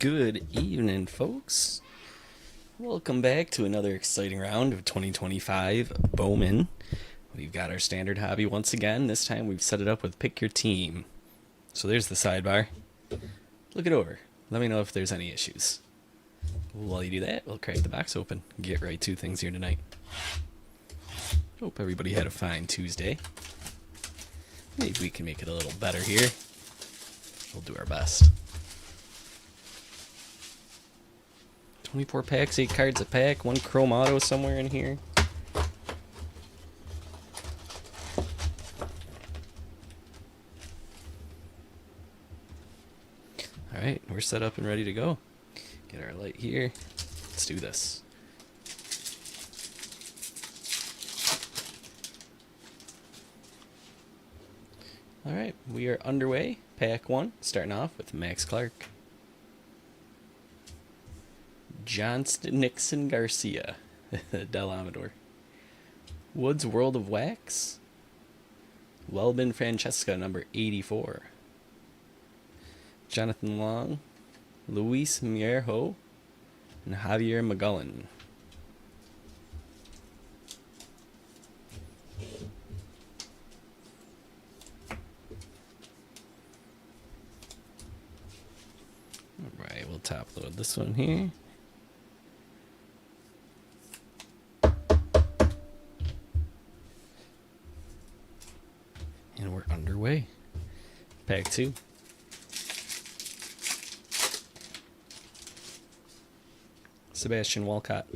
Good evening, folks. Welcome back to another exciting round of 2025 Bowman. We've got our standard hobby once again. This time we've set it up with Pick Your Team. So there's the sidebar. Look it over. Let me know if there's any issues. While you do that, we'll crack the box open and get right to things here tonight. Hope everybody had a fine Tuesday. Maybe we can make it a little better here. We'll do our best. 24 packs, 8 cards a pack, 1 chrome auto somewhere in here. Alright, we're set up and ready to go. Get our light here. Let's do this. Alright, we are underway. Pack 1, starting off with Max Clark. Johnston Nixon Garcia, Del Amador. Woods World of Wax. Welbin Francesca, number 84. Jonathan Long, Luis Mierho, and Javier McGullen. Alright, we'll top load this one here. And we're underway. Pack 2. Sebastian Walcott.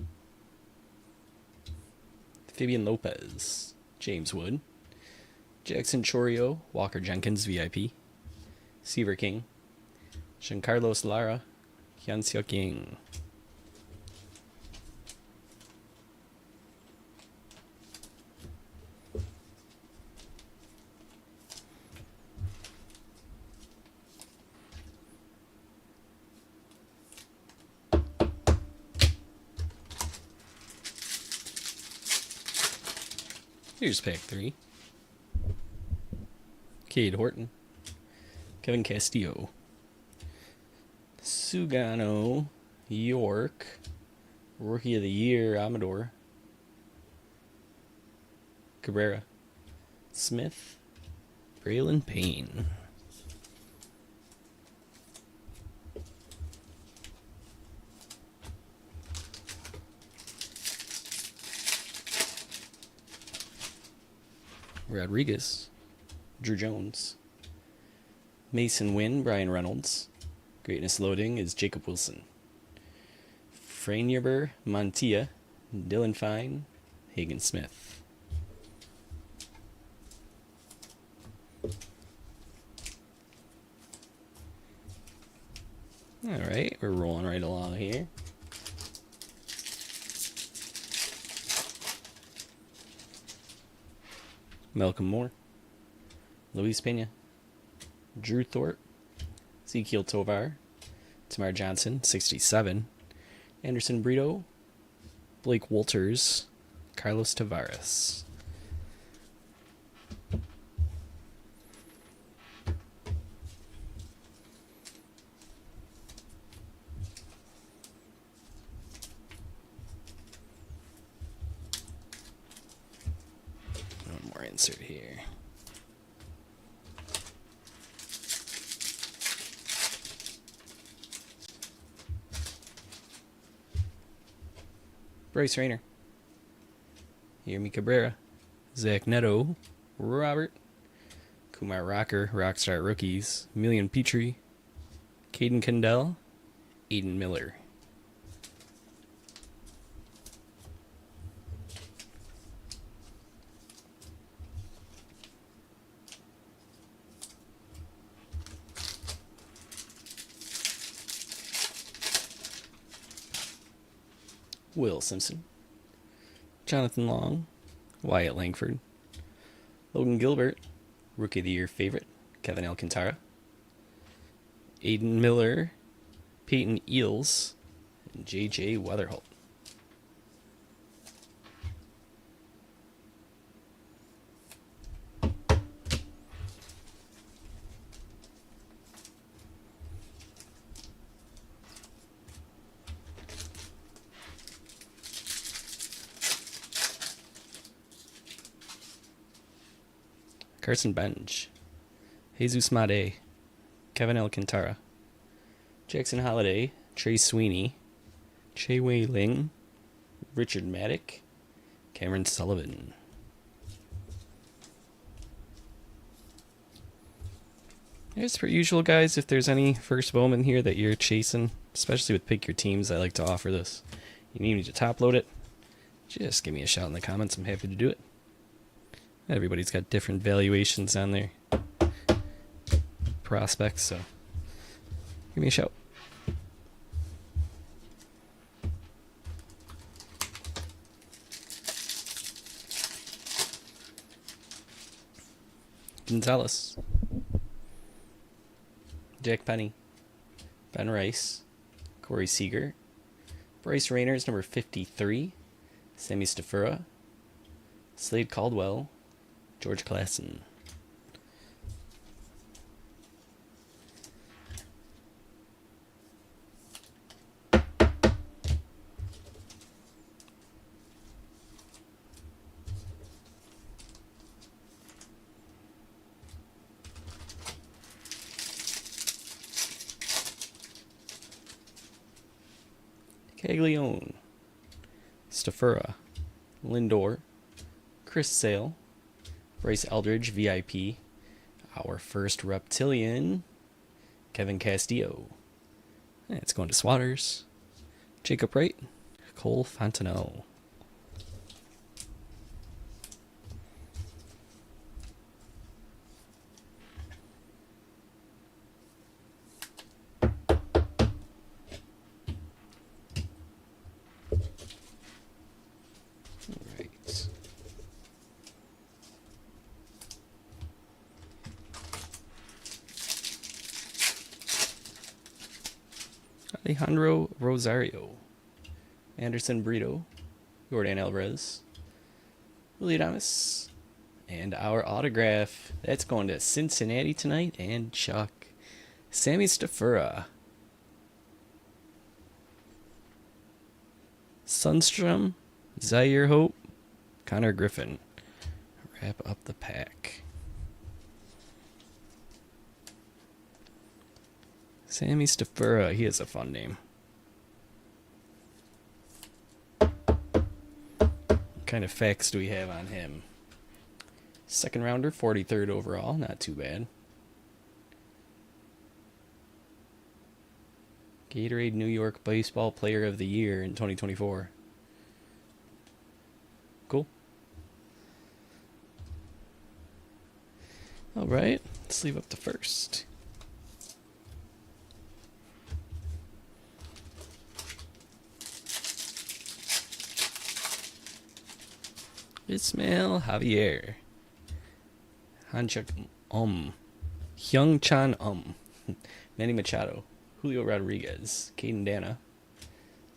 Fabian Lopez. James Wood. Jackson Chorio. Walker Jenkins, VIP. Seaver King. Giancarlos Lara. Hyun-Seok Ying. Here's pack 3. Cade Horton. Kevin Castillo. Sugano. York. Rookie of the Year, Amador. Cabrera. Smith. Braylon Payne. Rodriguez, Drew Jones, Mason Wynn, Brian Reynolds. Greatness Loading is Jacob Wilson. Frainierber, Montilla, Dylan Fine, Hagen Smith. Alright, we're rolling right along here. Malcolm Moore, Luis Pena, Drew Thorpe, Ezekiel Tovar, Tamar Johnson, 67, Anderson Brito, Blake Walters, Carlos Tavares. One more insert here. Bryce Rayner, Yermi Cabrera, Zach Neto, Robert, Kumar Rocker, Rockstar Rookies, Million Petrie, Caden Kendall, Aiden Miller. Will Simpson, Jonathan Long, Wyatt Langford, Logan Gilbert, Rookie of the Year favorite, Kevin Alcantara, Aiden Miller, Peyton Eels, and J.J. Weatherholt. Carson Bench, Jesus Made, Kevin Alcantara, Jackson Holiday, Trey Sweeney, Che Wei Ling, Richard Maddock, Cameron Sullivan. As per usual, guys, if there's any first Bowman here that you're chasing, especially with Pick Your Teams, I like to offer this. You need me to top load it? Just give me a shout in the comments. I'm happy to do it. Everybody's got different valuations on their prospects, so give me a shout. Gonzalez, Jack Penny, Ben Rice, Corey Seager, Bryce Rayners, number 53, Sammy Stafura, Slade Caldwell, George Klassen. Caglione, Stafura, Lindor, Chris Sale, Bryce Eldridge, VIP, our first Reptilian, Kevin Castillo. It's going to Swatters, Jacob Wright, Cole Fontenot. Alejandro Rosario, Anderson Brito, Jordan Alvarez, Willie Adames, and our autograph. That's going to Cincinnati tonight and Chuck. Sammy Stafura. Sundstrom, Zaire Hope, Connor Griffin. Wrap up the pack. Sammy Stafura, he has a fun name. What kind of facts do we have on him? Second rounder, 43rd overall, not too bad. Gatorade New York Baseball Player of the Year in 2024. Cool. All right, let's leave up the first. Ismael Javier, Hyung Chan Manny Machado, Julio Rodriguez, Caden Dana,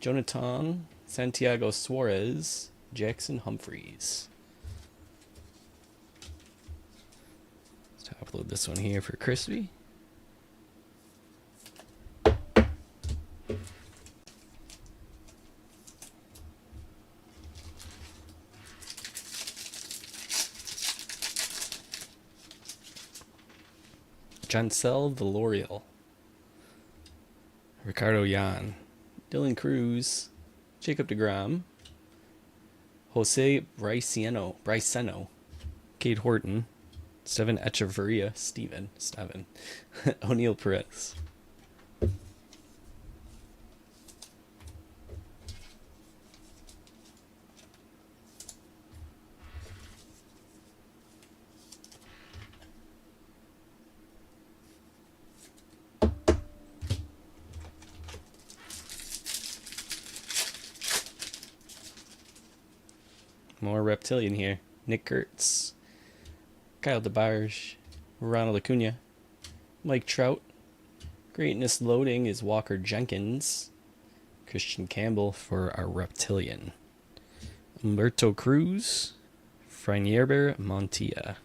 Jonathan Santiago Suarez, Jackson Humphreys. Let's upload this one here for Crispy. Jansel Valorial, Ricardo Yan, Dylan Cruz, Jacob deGrom, Jose Briceno, Cade Horton, Steven Echeverria, Steven, O'Neal Perez. More Reptilian here. Nick Kurtz, Kyle DeBarge, Ronald Acuna, Mike Trout. Greatness loading is Walker Jenkins. Christian Campbell for our Reptilian. Humberto Cruz, Franier Montilla.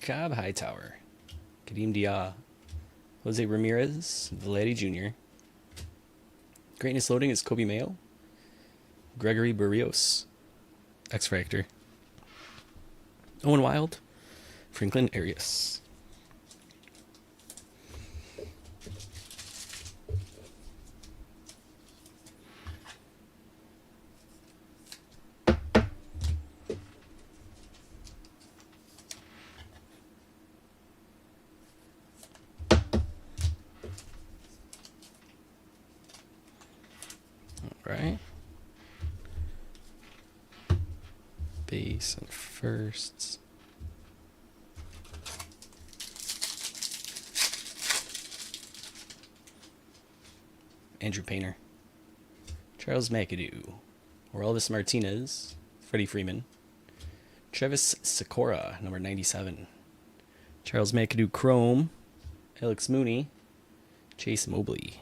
Jacob Hightower, Kadeem Dia, Jose Ramirez, Vladdy Jr. Greatness loading is Kobe Mayo, Gregory Barrios, X Factor, Owen Wild, Franklin Arias. Right. Base and firsts. Andrew Painter, Charles McAdoo, Orelvis Martinez, Freddie Freeman, Travis Sikora, number 97, Charles McAdoo Chrome, Alex Mooney, Chase Mobley.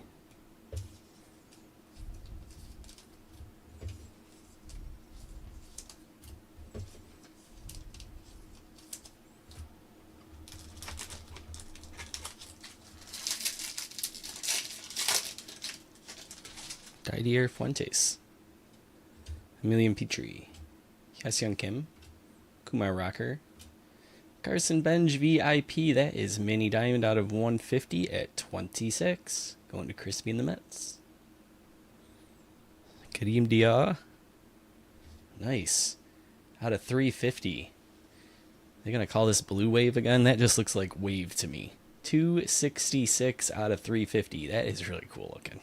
Didier Fuentes, Emilian Petrie, Hyesung Kim, Kumar Rocker, Carson Benj VIP. That is mini diamond out of 150 at 26. Going to Crispy and the Mets. Kadeem Dia. Nice. Out of 350. They're going to call this Blue Wave again? That just looks like Wave to me. 266 out of 350. That is really cool looking.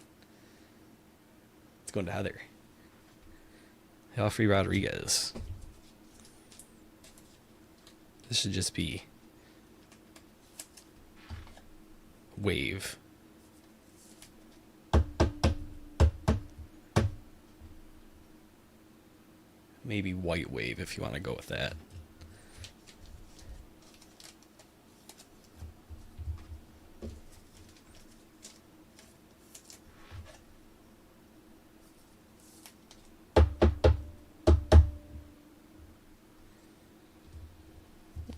Going to Heather. Alfred Rodriguez. This should just be Wave. Maybe White Wave if you want to go with that.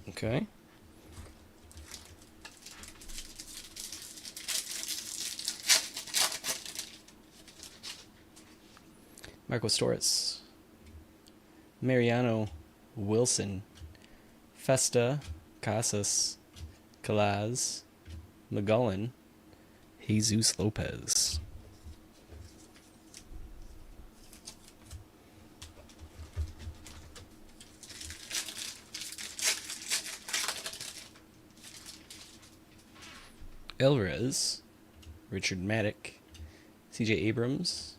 Okay. Marcos Torres, Mariano Wilson, Festa, Casas, Calaz, McGullen, Jesus Lopez. Alvarez, Richard Maddock, CJ Abrams,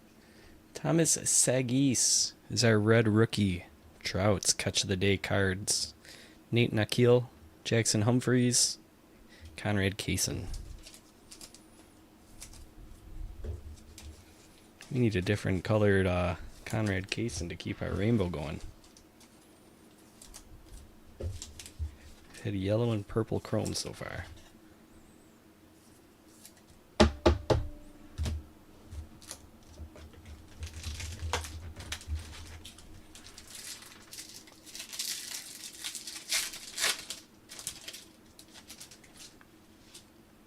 Thomas Sagis is our red rookie. Trout's Catch of the Day cards. Nate Nakil, Jackson Humphreys, Conrad Kaysen. We need a different colored Conrad Kaysen to keep our rainbow going. Had yellow and purple chrome so far.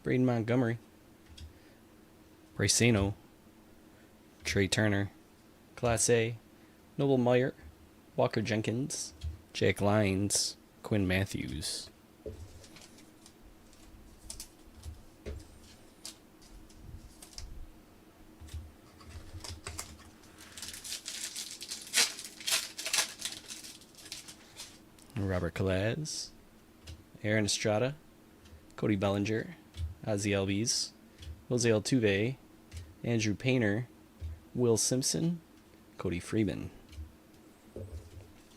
Braden Montgomery, Braceno, Trey Turner, Class A, Noble Meyer, Walker Jenkins, Jack Lyons, Quinn Matthews. Robert Calaz, Aaron Estrada, Cody Bellinger, Ozzy Albies, Jose Altuve, Andrew Painter, Will Simpson, Cody Freeman.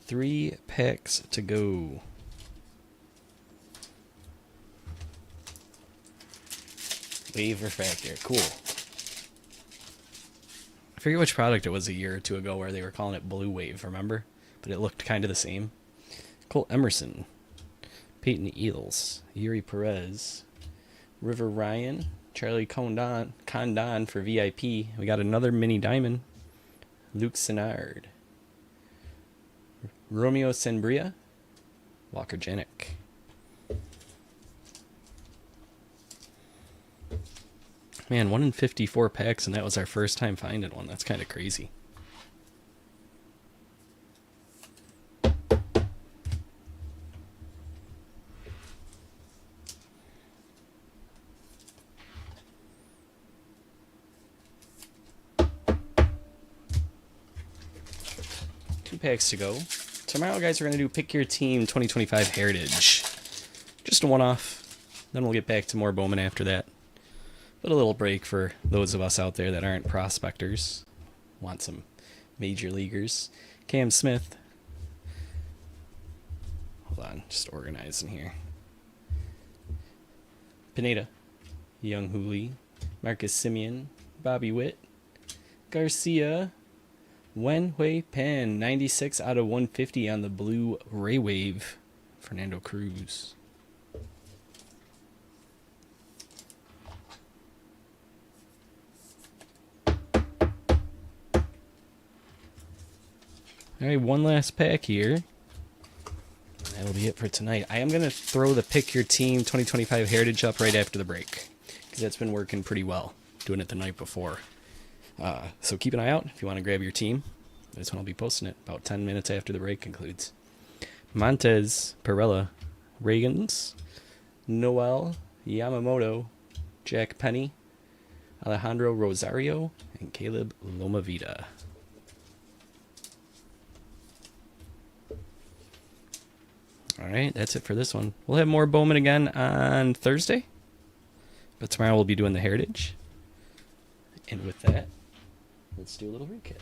3 packs to go. Wave Refractor. Cool. I forget which product it was a year or two ago where they were calling it Blue Wave, remember? But it looked kind of the same. Cole Emerson, Peyton Eels, Yuri Perez, River Ryan, Charlie Condon for VIP. We got another mini diamond. Luke Senard, Romeo Senbria, Walker Janik. Man, 1 in 54 packs, and that was our first time finding one. That's kind of crazy. Two packs to go. Tomorrow, guys, we're going to do Pick Your Team 2025 Heritage. Just a one-off. Then we'll get back to more Bowman after that. But a little break for those of us out there that aren't prospectors. Want some major leaguers. Cam Smith. Hold on, just organizing here. Pineda. Young Hooley. Marcus Simeon. Bobby Witt. Garcia. Wen Hui Pan. 96 out of 150 on the blue Ray Wave. Fernando Cruz. All right, one last pack here. That'll be it for tonight. I am going to throw the Pick Your Team 2025 Heritage up right after the break, because that's been working pretty well, doing it the night before. So keep an eye out if you want to grab your team. This one I'll be posting it about 10 minutes after the break concludes. Montez, Perella, Reagans, Noel, Yamamoto, Jack Penny, Alejandro Rosario, and Caleb Lomavita. All right, that's it for this one. We'll have more Bowman again on Thursday, but tomorrow we'll be doing the Heritage. And with that, let's do a little recap.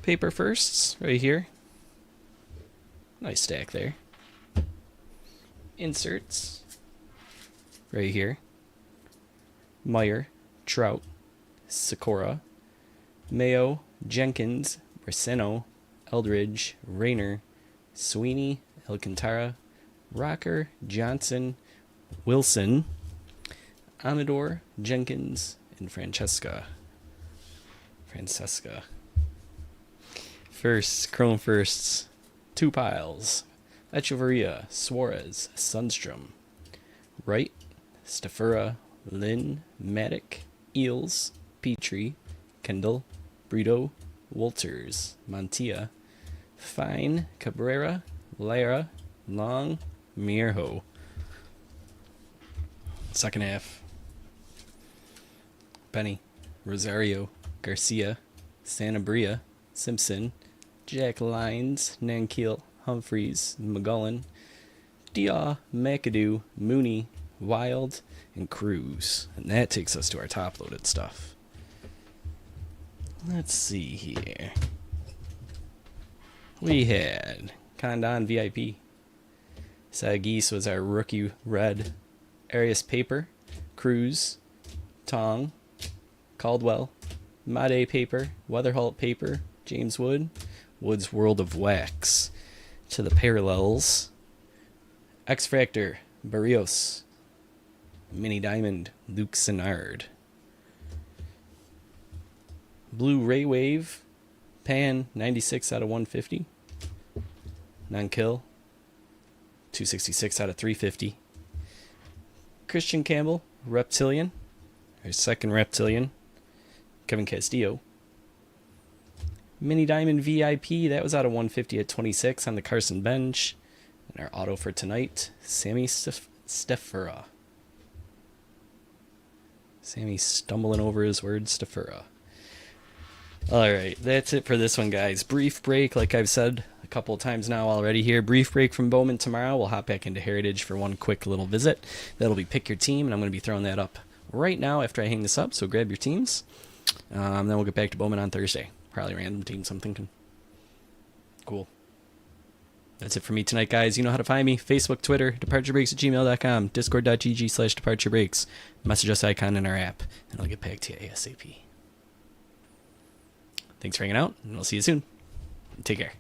Paper firsts, right here. Nice stack there. Inserts, right here. Meyer, Trout, Sikora, Mayo, Jenkins, Braceno, Eldridge, Rayner, Sweeney, Alcantara, Rocker, Johnson, Wilson, Amador, Jenkins, and Francesca. First, Chrome firsts, 2 piles. Echeverria, Suarez, Sundstrom. Wright, Stafura, Lynn, Maddock, Eels, Petrie, Kendall, Brito, Walters, Montilla, Fine, Cabrera, Lara, Long, Mirho. Second half. Penny, Rosario, Garcia, Sanabria, Simpson, Jack Lyons, Nankiel, Humphreys, McGullen, Dia, McAdoo, Mooney, Wild, and Cruz. And that takes us to our top-loaded stuff. Let's see here. We had Condon VIP. Sagis was our rookie red. Arias Paper, Cruz, Tong, Caldwell, Made Paper, Weatherholt Paper, James Wood, Wood's World of Wax. To the parallels, X-Fractor, Barrios, Mini Diamond, Luke Senard. Blue Ray Wave, Pan, 96 out of 150. Non-kill, 266 out of 350. Christian Campbell, Reptilian, our second Reptilian. Kevin Castillo. Mini Diamond VIP, that was out of 150 at 26 on the Carson bench. And our auto for tonight, Sammy Stefura. Sammy stumbling over his words, Stefura. Alright, that's it for this one, guys. Brief break, like I've said a couple of times now already here. Brief break from Bowman tomorrow. We'll hop back into Heritage for one quick little visit. That'll be Pick Your Team, and I'm going to be throwing that up right now after I hang this up, so grab your teams. Then we'll get back to Bowman on Thursday. Probably random teams, I'm thinking. Cool. That's it for me tonight, guys. You know how to find me. Facebook, Twitter, departurebreaks@gmail.com, discord.gg/departurebreaks. Message us icon in our app, and I'll get back to you ASAP. Thanks for hanging out, and I'll see you soon. Take care.